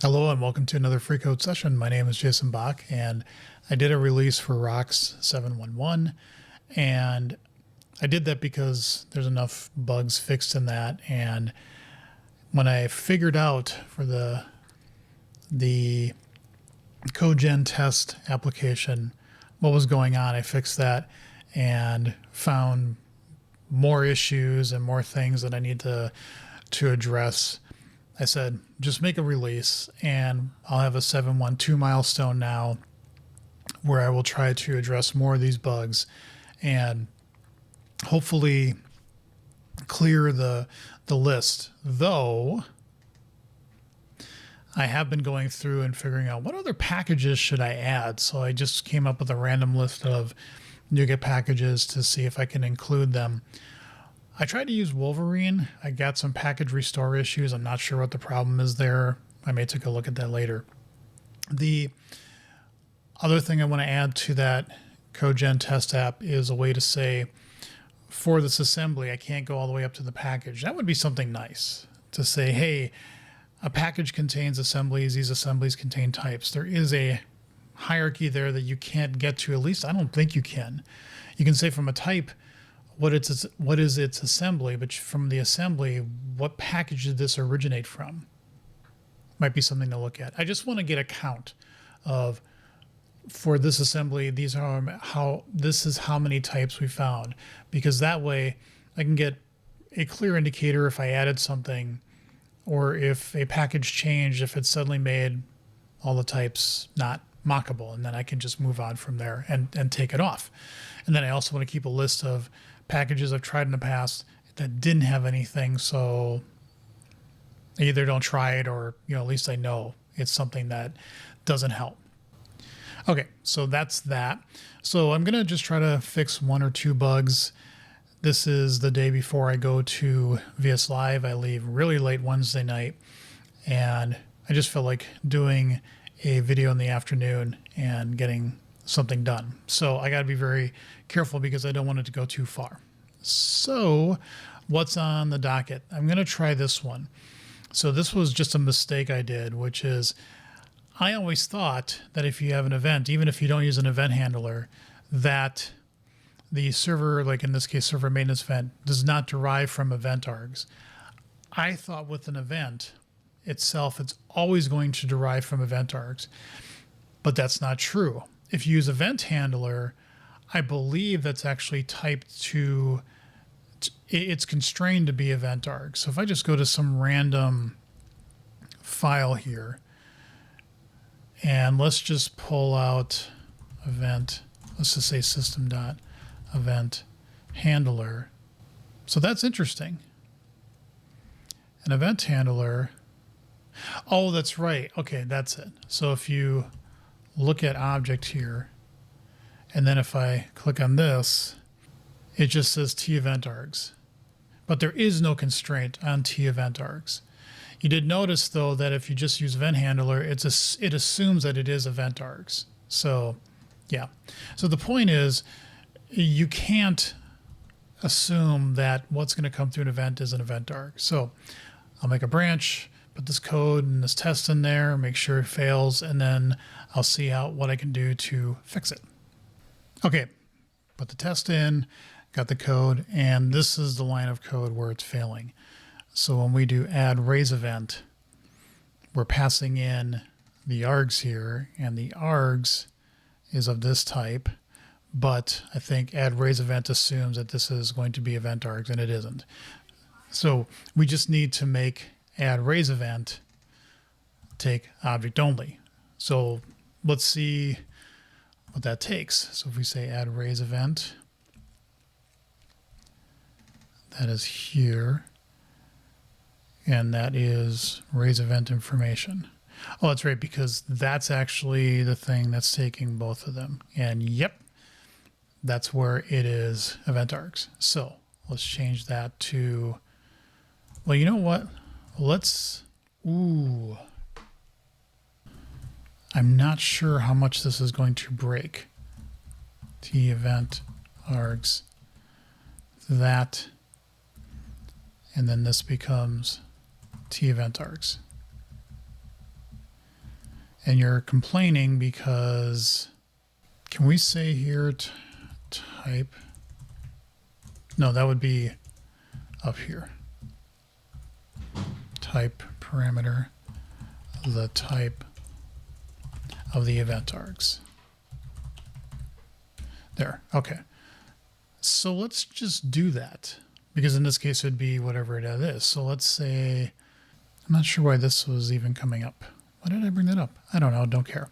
Hello and welcome to another free code session. My name is Jason Bach and I did a release for Rocks 711, and I did that because there's enough bugs fixed in that. And when I figured out for the CodeGen test application what was going on, I fixed that and found more issues and more things that I need to address. I said, just make a release and I'll have a 712 milestone now where I will try to address more of these bugs and hopefully clear the list. Though I have been going through and figuring out what other packages should I add. So I just came up with a random list of NuGet packages to see if I can include them. I tried to use Wolverine. I got some package restore issues. I'm not sure what the problem is there. I may take a look at that later. The other thing I want to add to that CodeGen test app is a way to say, for this assembly, I can't go all the way up to the package. That would be something nice to say, hey, a package contains assemblies. These assemblies contain types. There is a hierarchy there that you can't get to. At least I don't think you can. You can say from a type, what is its assembly, but from the assembly, what package did this originate from? Might be something to look at. I just want to get a count of, for this assembly, this is how many types we found, because that way I can get a clear indicator if I added something or if a package changed, if it suddenly made all the types not mockable, and then I can just move on from there and take it off. And then I also want to keep a list of packages I've tried in the past that didn't have anything, so I either don't try it or at least I know it's something that doesn't help. Okay, so that's that. So I'm gonna just try to fix one or two bugs. This is the day before I go to VS Live. I leave really late Wednesday night, and I just felt like doing a video in the afternoon and getting something done. So I got to be very careful because I don't want it to go too far. So what's on the docket? I'm going to try this one. So this was just a mistake I did, which is I always thought that if you have an event, even if you don't use an event handler, that the server, like in this case, server maintenance event, does not derive from event args. I thought with an event itself, it's always going to derive from event args, but that's not true. If you use event handler, I believe that's actually typed to, it's constrained to be event args. So if I just go to some random file here, and let's just pull out event, let's just say system.event handler. So that's interesting. An event handler, oh, that's right. Okay, that's it. So if you look at object here, and then if I click on this, it just says t-event args. But there is no constraint on t-event args. You did notice, though, that if you just use event handler, it assumes that it is event args. So, yeah. So the point is, you can't assume that what's going to come through an event is an event arg. So I'll make a branch, put this code and this test in there, make sure it fails, and then I'll see what I can do to fix it. Okay, put the test in, got the code, and this is the line of code where it's failing. So when we do add raise event, we're passing in the args here, and the args is of this type, but I think add raise event assumes that this is going to be event args, and it isn't. So we just need to make add raise event take object only. So let's see what that takes. So if we say add raise event, that is here, and that is raise event information. Oh, that's right, because that's actually the thing that's taking both of them. And yep, that's where it is event args. So let's change that to, well, you know what? Let's, I'm not sure how much this is going to break. T event args, that, and then this becomes t event args. And you're complaining because, can we say here type? No, that would be up here. Type parameter, the type of the event args. There, okay. So let's just do that, because in this case it'd be whatever it is. So let's say, I'm not sure why this was even coming up. Why did I bring that up? I don't know, don't care.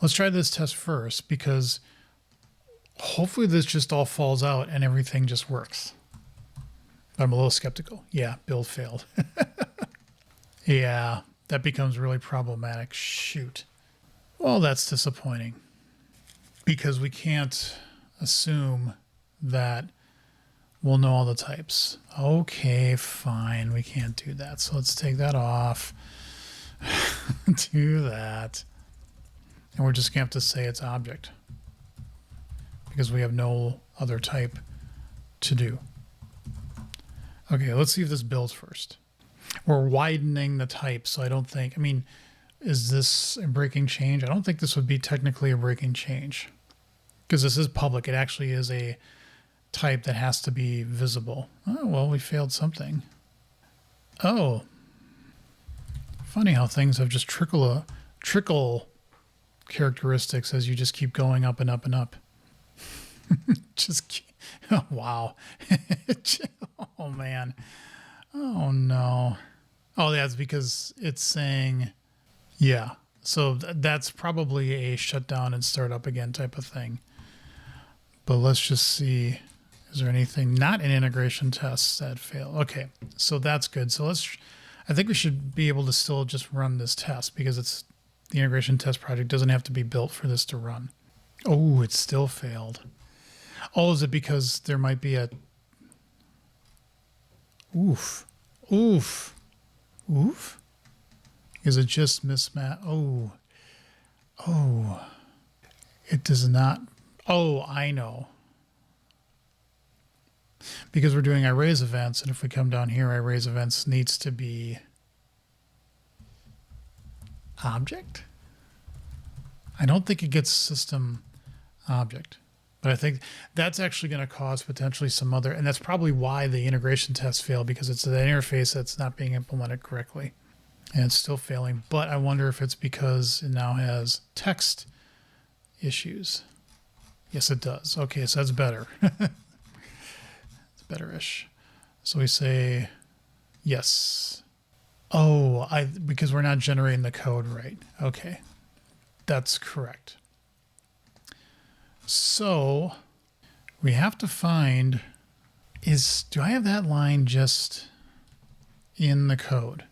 Let's try this test first, because hopefully this just all falls out and everything just works. But I'm a little skeptical. Yeah, build failed. Yeah, that becomes really problematic. Shoot. Well, that's disappointing, because we can't assume that we'll know all the types. Okay, fine. We can't do that. So let's take that off. Do that. And we're just going to have to say it's object, because we have no other type to do. Okay, let's see if this builds first. We're widening the type, so I don't think, I mean, is this a breaking change? I don't think this would be technically a breaking change, because this is public. It actually is a type that has to be visible. Oh, well, we failed something. Oh, funny how things have just trickle characteristics as you just keep going up and up and up. Oh, wow. Oh, man. Oh, no. Oh, that's because it's saying, yeah. So that's probably a shutdown and start up again type of thing. But let's just see, is there anything not in integration tests that fail? Okay, so that's good. So I think we should be able to still just run this test, because it's the integration test project doesn't have to be built for this to run. Oh, it still failed. Oh, is it because there might be a, oof. Is it just mismatch? Oh, it does not. Oh, I know. Because we're doing iRaise events, and if we come down here, iRaise events needs to be object. I don't think it gets system object, but I think that's actually going to cause potentially some other, and that's probably why the integration tests fail, because it's an interface that's not being implemented correctly, and it's still failing. But I wonder if it's because it now has text issues. Yes, it does. Okay, so that's better. It's better-ish. So we say yes. Oh, because we're not generating the code right. Okay, that's correct. So we have to find, do I have that line just in the code?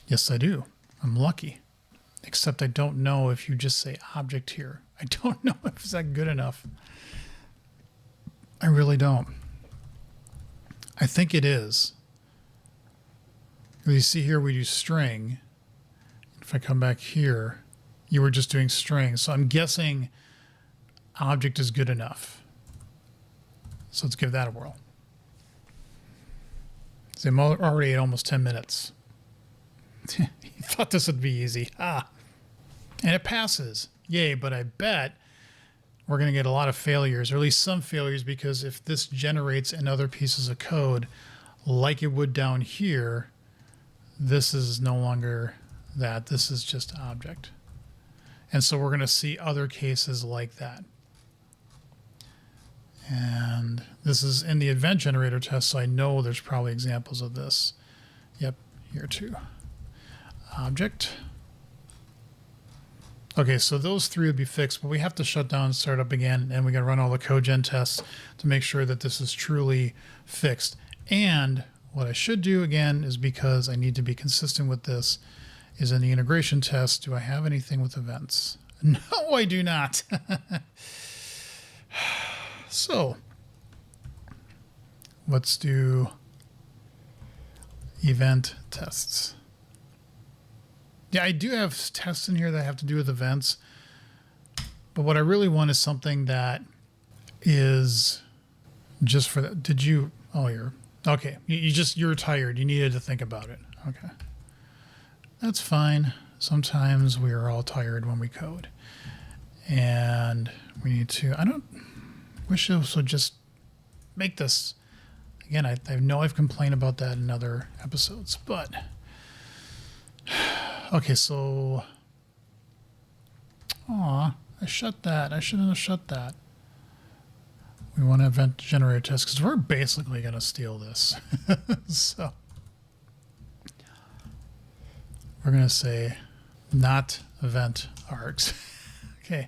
Yes, I do. I'm lucky. Except I don't know if you just say object here. I don't know if it's that good enough. I really don't. I think it is. You see here we do string. If I come back here, you were just doing string. So I'm guessing object is good enough. So let's give that a whirl. So I'm already at almost 10 minutes. You thought this would be easy. And it passes. Yay, but I bet we're going to get a lot of failures, or at least some failures, because if this generates in other pieces of code like it would down here, this is no longer that. This is just object. And so we're going to see other cases like that. And this is in the event generator test, so I know there's probably examples of this. Yep, here too. Object. Okay, so those three would be fixed, but we have to shut down and start up again, and we got to run all the code-gen tests to make sure that this is truly fixed. And what I should do again is, because I need to be consistent with this, is in the integration test, do I have anything with events? No, I do not. So let's do event tests. Yeah, I do have tests in here that have to do with events, but what I really want is something that is just for that. Did you, oh, you're, okay. You're tired. You needed to think about it. Okay. That's fine. sometimes we are all tired when we code. And we need to, I don't wish this would just make this, again, I know I've complained about that in other episodes, but, okay, so, I shut that. I shouldn't have shut that. We want to event generator test because we're basically going to steal this. So we're going to say not event args. Okay.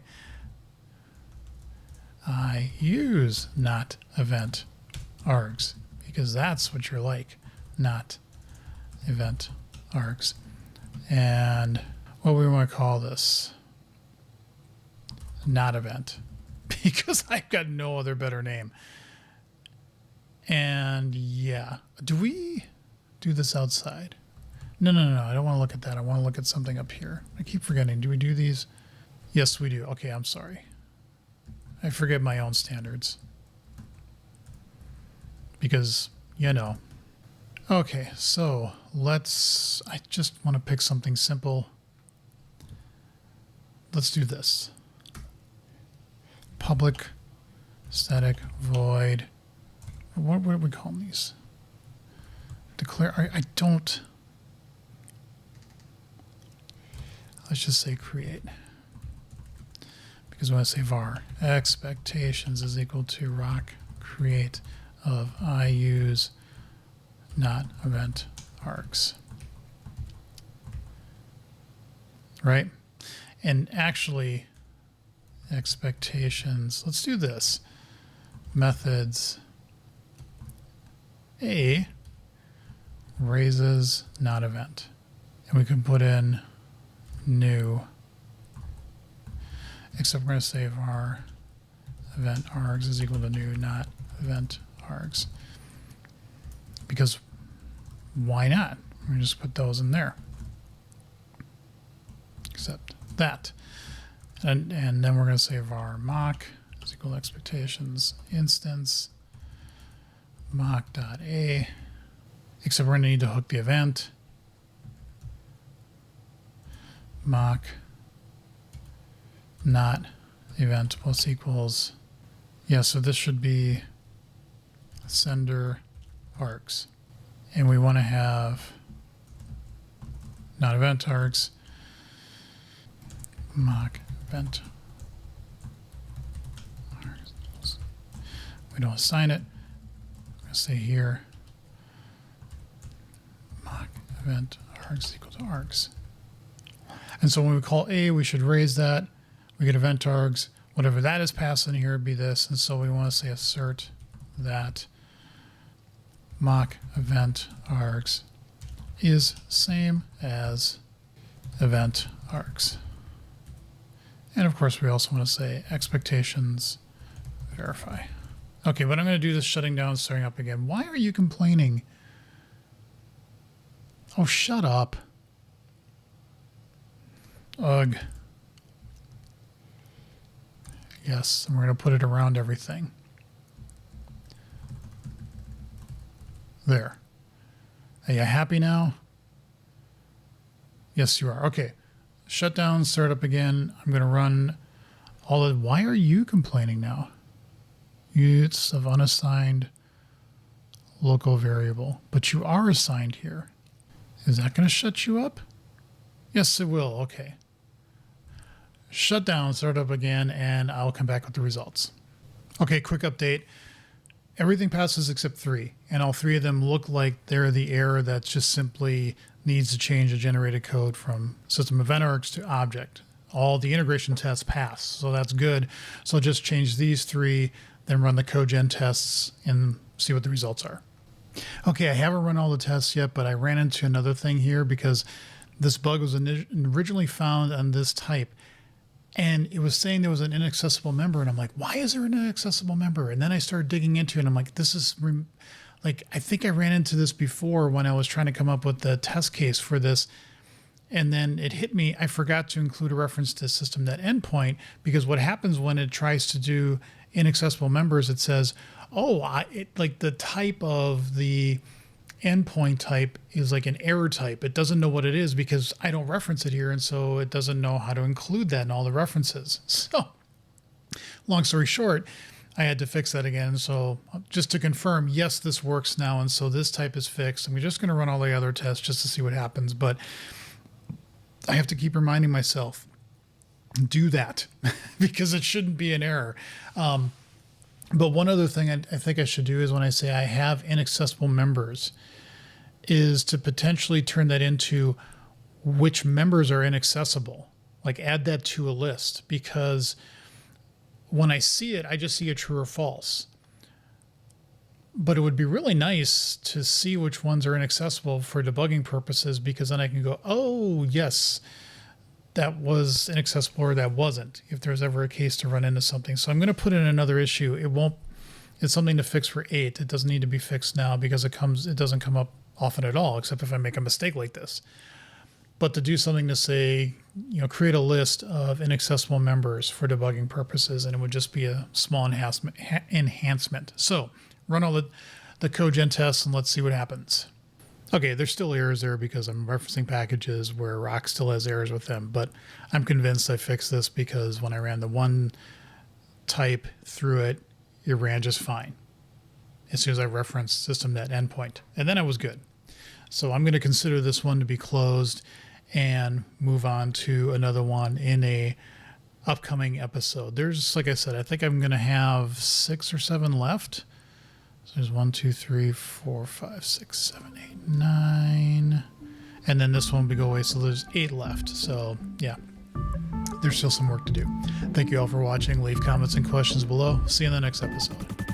I use not event args because that's what you're like, not event args. And what we want to call this, not event, because I've got no other better name. And yeah, do we do this outside? No, I don't want to look at that. I want to look at something up here. I keep forgetting. Do we do these? Yes, we do. Okay, I'm sorry. I forget my own standards. Because, you know. Okay, so I just want to pick something simple. Let's do this. Public static void. What are we calling these? Declare. I don't. Let's just say create. Because when I say var, expectations is equal to rock create of I use not event args. Right? And actually, expectations, let's do this. Methods A raises not event. And we can put in new, except we're going to say var event args is equal to new not event args. Because why not? We're going to just put those in there. Except that. And then we're going to say var mock is equal to expectations instance mock.a, except we're going to need to hook the event. Mock not event plus equals. Yeah, so this should be sender args. And we want to have not event args, mock event args. We don't assign it. I'm going to say here mock event args equal to args. And so when we call A, we should raise that. We get event args. Whatever that is passed in here would be this. And so we want to say assert that mock event args is same as event args. And of course, we also want to say expectations verify. Okay, but I'm going to do this shutting down and starting up again. Why are you complaining? Oh, shut up. Ugh. Yes, and we're going to put it around everything. There. Are you happy now? Yes, you are. Okay. Shut down, start up again. I'm going to run all of. Why are you complaining now? Use of unassigned local variable. But you are assigned here. Is that going to shut you up? Yes, it will. Okay. Shut down, start up again, and I'll come back with the results. Okay, quick update. Everything passes except 3, and all 3 of them look like they're the error that just simply needs to change the generated code from system event args to object. All the integration tests pass, so that's good. So just change these 3, then run the code-gen tests and see what the results are. Okay, I haven't run all the tests yet, but I ran into another thing here because this bug was originally found on this type. And it was saying there was an inaccessible member. And I'm like, why is there an inaccessible member? And then I started digging into it. And I'm like, this is like, I think I ran into this before when I was trying to come up with the test case for this. And then it hit me. I forgot to include a reference to system.net endpoint, because what happens when it tries to do inaccessible members, it says, oh, like the type of the endpoint type is like an error type. It doesn't know what it is because I don't reference it here, and so it doesn't know how to include that in all the references. So long story short, I had to fix that again. So just to confirm, yes, this works now, and so this type is fixed. And we're just going to run all the other tests just to see what happens. But I have to keep reminding myself, do that because it shouldn't be an error. But one other thing I think I should do is when I say I have inaccessible members is to potentially turn that into which members are inaccessible. Like add that to a list, because when I see it, I just see a true or false. But it would be really nice to see which ones are inaccessible for debugging purposes, because then I can go, oh, yes, that was inaccessible or that wasn't, if there's ever a case to run into something. So I'm going to put in another issue. It's something to fix for 8. It doesn't need to be fixed now because it doesn't come up often at all, except if I make a mistake like this. But to do something to say, create a list of inaccessible members for debugging purposes, and it would just be a small enhancement. So run all the code-gen tests and let's see what happens. Okay, there's still errors there because I'm referencing packages where Rock still has errors with them, but I'm convinced I fixed this because when I ran the one type through it, it ran just fine as soon as I referenced system.net endpoint, and then I was good. So I'm going to consider this one to be closed and move on to another one in a upcoming episode. There's, like I said, I think I'm going to have 6 or 7 left. So there's 1, 2, 3, 4, 5, 6, 7, 8, 9. And then this one will go away. So there's 8 left. So yeah, there's still some work to do. Thank you all for watching. Leave comments and questions below. See you in the next episode.